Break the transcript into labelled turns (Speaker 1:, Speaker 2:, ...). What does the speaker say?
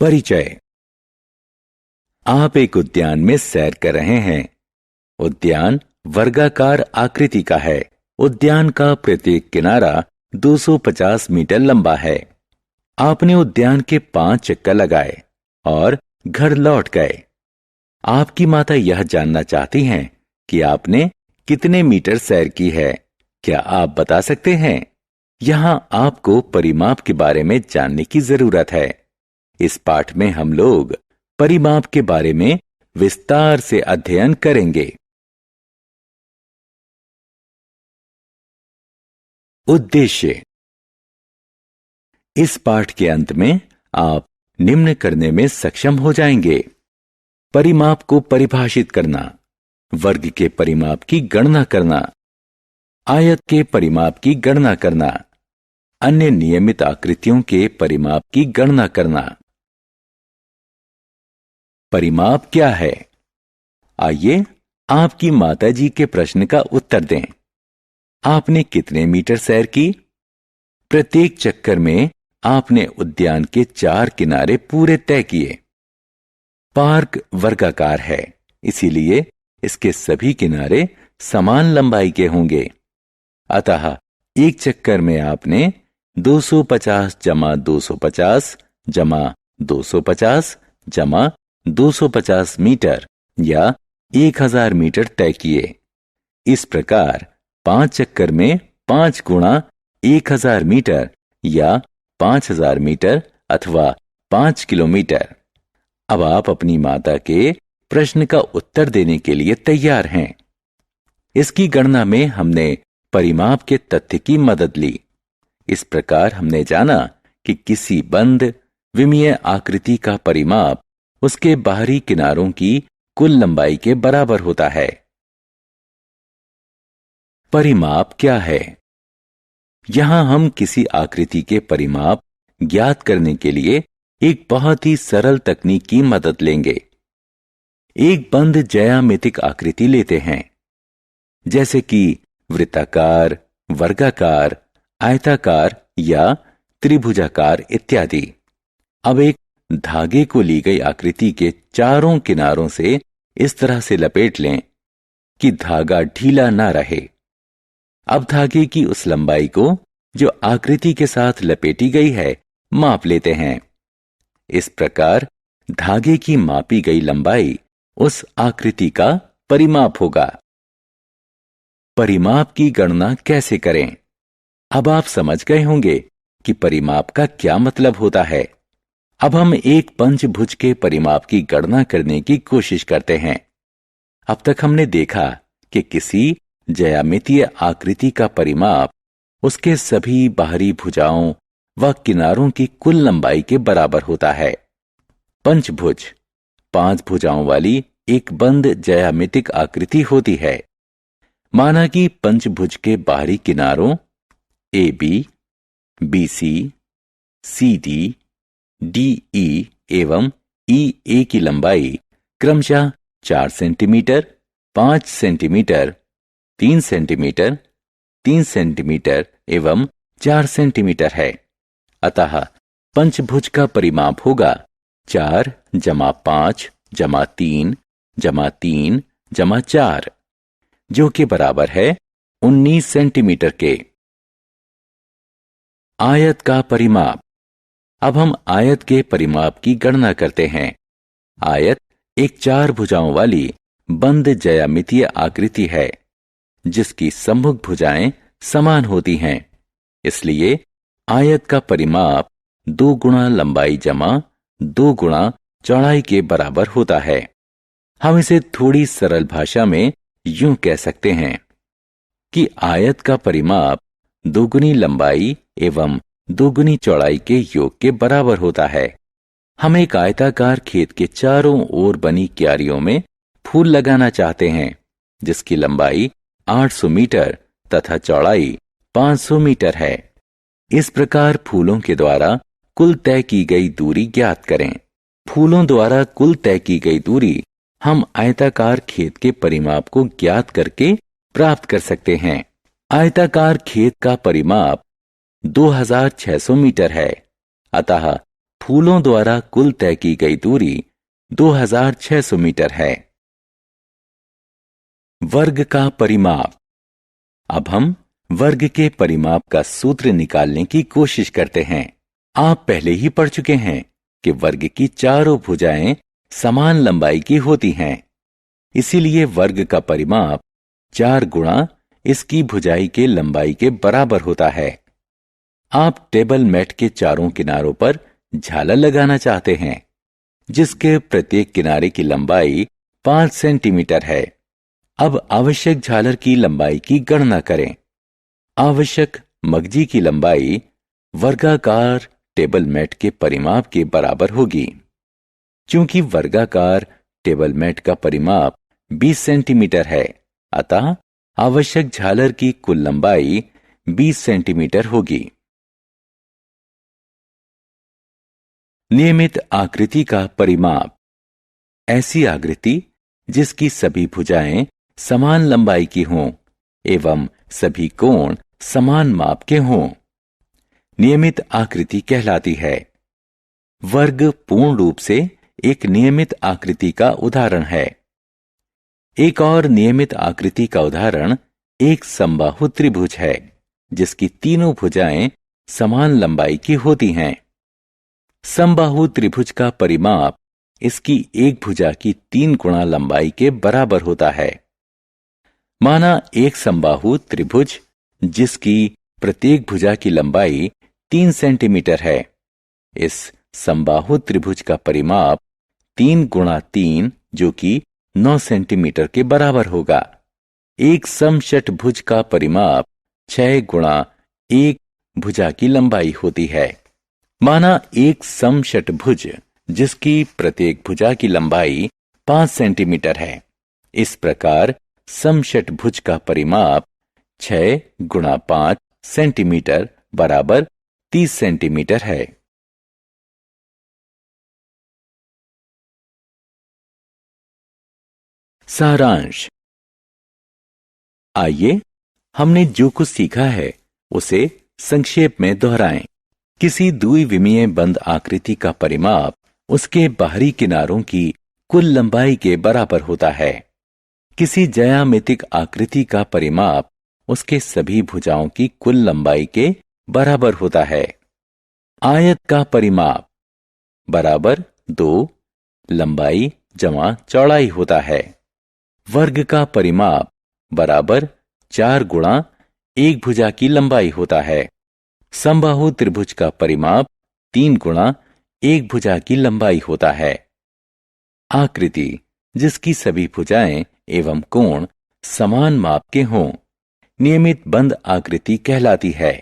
Speaker 1: परिचय। आप एक उद्यान में सैर कर रहे हैं। उद्यान वर्गाकार आकृति का है। उद्यान का प्रत्येक किनारा 250 मीटर लंबा है। आपने उद्यान के 5 चक्कर लगाए और घर लौट गए। आपकी माता यह जानना चाहती हैं कि आपने कितने मीटर सैर की है। क्या आप बता सकते हैं? यहां आपको परिमाप के बारे में जानने की जरूरत है। इस पाठ में हम लोग परिमाप के बारे में विस्तार से अध्ययन करेंगे। उद्देश्य। इस पाठ के अंत में आप निम्न करने में सक्षम हो जाएंगे: परिमाप को परिभाषित करना, वर्ग के परिमाप की गणना करना, आयत के परिमाप की गणना करना, अन्य नियमित आकृतियों के परिमाप की गणना करना। परिमाप क्या है? आइए आपकी माताजी के प्रश्न का उत्तर दें। आपने कितने मीटर सैर की? प्रत्येक चक्कर में आपने उद्यान के 4 किनारे पूरे तय किए। पार्क वर्गाकार है, इसीलिए इसके सभी किनारे समान लंबाई के होंगे। अतः एक चक्कर में आपने 250 जमा 250 जमा 250 जमा 250 मीटर या 1000 मीटर तय किए। इस प्रकार 5 चक्कर में 5 गुणा 1000 मीटर या 5000 मीटर अथवा 5 किलोमीटर। अब आप अपनी माता के प्रश्न का उत्तर देने के लिए तैयार हैं। इसकी गणना में हमने परिमाप के तथ्य की मदद ली। इस प्रकार हमने जाना कि किसी बंद विमीय आकृति का परिमाप उसके बाहरी किनारों की कुल लंबाई के बराबर होता है। परिमाप क्या है? यहां हम किसी आकृति के परिमाप ज्ञात करने के लिए एक बहुत ही सरल तकनीक की मदद लेंगे। एक बंद ज्यामितिक आकृति लेते हैं, जैसे कि वृत्ताकार, वर्गाकार, आयताकार या त्रिभुजाकार इत्यादि। अब एक धागे को ली गई आकृति के चारों किनारों से इस तरह से लपेट लें कि धागा ढीला ना रहे। अब धागे की उस लंबाई को जो आकृति के साथ लपेटी गई है माप लेते हैं। इस प्रकार धागे की मापी गई लंबाई उस आकृति का परिमाप होगा। परिमाप की गणना कैसे करें? अब आप समझ गए होंगे कि परिमाप का क्या मतलब होता है। अब हम एक पंचभुज के परिमाप की गणना करने की कोशिश करते हैं। अब तक हमने देखा कि किसी ज्यामितीय आकृति का परिमाप उसके सभी बाहरी भुजाओं व किनारों की कुल लंबाई के बराबर होता है। पंचभुज 5 भुजाओं वाली एक बंद ज्यामितिक आकृति होती है। माना कि पंचभुज के बाहरी किनारों AB, BC, CD, DE एवं EA की लंबाई क्रमशः 4 सेंटीमीटर, 5 सेंटीमीटर, 3 सेंटीमीटर, 3 सेंटीमीटर एवं 4 सेंटीमीटर है। अतः पंचभुज का परिमाप होगा 4 जमा 5 जमा 3 जमा 3 जमा 4, जो कि बराबर है 19 सेंटीमीटर के। आयत का परिमाप। अब हम आयत के परिमाप की गणना करते हैं। आयत एक 4 भुजाओं वाली बंद ज्यामितीय आकृति है, जिसकी सम्मुख भुजाएं समान होती हैं। इसलिए आयत का परिमाप 2 गुणा लंबाई जमा 2 गुणा चौड़ाई के बराबर होता है। हम इसे थोड़ी सरल भाषा में यूं कह सकते हैं कि आयत का परिमाप 2 गुनी लंबाई एवं 2 गुनी चौड़ाई के योग के बराबर होता है। हम एक आयताकार खेत के चारों ओर बनी क्यारियों में फूल लगाना चाहते हैं, जिसकी लंबाई 800 मीटर तथा चौड़ाई 500 मीटर है। इस प्रकार फूलों के द्वारा कुल तय की गई दूरी ज्ञात करें। फूलों द्वारा कुल तय की गई दूरी हम आयताकार खेत के परिमाप को ज्ञात करके प्राप्त कर सकते हैं। आयताकार खेत का परिमाप 2600 मीटर है। अतः फूलों द्वारा कुल तय की गई दूरी 2600 मीटर है। वर्ग का परिमाप। अब हम वर्ग के परिमाप का सूत्र निकालने की कोशिश करते हैं। आप पहले ही पढ़ चुके हैं कि वर्ग की चारों भुजाएं समान लंबाई की होती हैं। इसीलिए वर्ग का परिमाप 4 गुणा इसकी भुजाई के लंबाई के बराबर होता है। आप टेबल मैट के चारों किनारों पर झालर लगाना चाहते हैं, जिसके प्रत्येक किनारे की लंबाई 5 सेंटीमीटर है। अब आवश्यक झालर की लंबाई की गणना करें। आवश्यक मगजी की लंबाई वर्गाकार टेबल मैट के परिमाप के बराबर होगी। चूंकि वर्गाकार टेबल मैट का परिमाप 20 सेंटीमीटर है, अतः आवश्यक झालर की कुल लंबाई 20 सेंटीमीटर होगी। नियमित आकृति का परिमाप। ऐसी आकृति जिसकी सभी भुजाएं समान लंबाई की हों एवं सभी कोण समान माप के हों, नियमित आकृति कहलाती है। वर्ग पूर्ण रूप से एक नियमित आकृति का उदाहरण है। एक और नियमित आकृति का उदाहरण एक समबाहु त्रिभुज है, जिसकी तीनों भुजाएं समान लंबाई की होती हैं। समबाहु त्रिभुज का परिमाप इसकी एक भुजा की 3 गुणा लंबाई के बराबर होता है। माना एक समबाहु त्रिभुज जिसकी प्रत्येक भुजा की लंबाई 3 सेंटीमीटर है। इस समबाहु त्रिभुज का परिमाप 3 गुणा 3 जो कि 9 सेंटीमीटर के बराबर होगा। एक समषटभुज का परिमाप 6 गुणा 1 भुजा की लंबाई होती है। माना एक समषटभुज जिसकी प्रत्येक भुजा की लंबाई 5 सेंटीमीटर है। इस प्रकार समषटभुज का परिमाप 6 गुणा 5 सेंटीमीटर बराबर 30 सेंटीमीटर है। सारांश। आइए हमने जो कुछ सीखा है उसे संक्षेप में दोहराएं। किसी द्विविमीय बंद आकृति का परिमाप उसके बाहरी किनारों की कुल लंबाई के बराबर होता है। किसी ज्यामितिक आकृति का परिमाप उसके सभी भुजाओं की कुल लंबाई के बराबर होता है। आयत का परिमाप बराबर 2 लंबाई जमा चौड़ाई होता है। वर्ग का परिमाप बराबर 4 गुणा 1 भुजा की लंबाई होता है। समबाहु त्रिभुज का परिमाप 3 गुणा 1 भुजा की लंबाई होता है। आकृति जिसकी सभी भुजाएं एवं कोण समान माप के हों, नियमित बंद आकृति कहलाती है।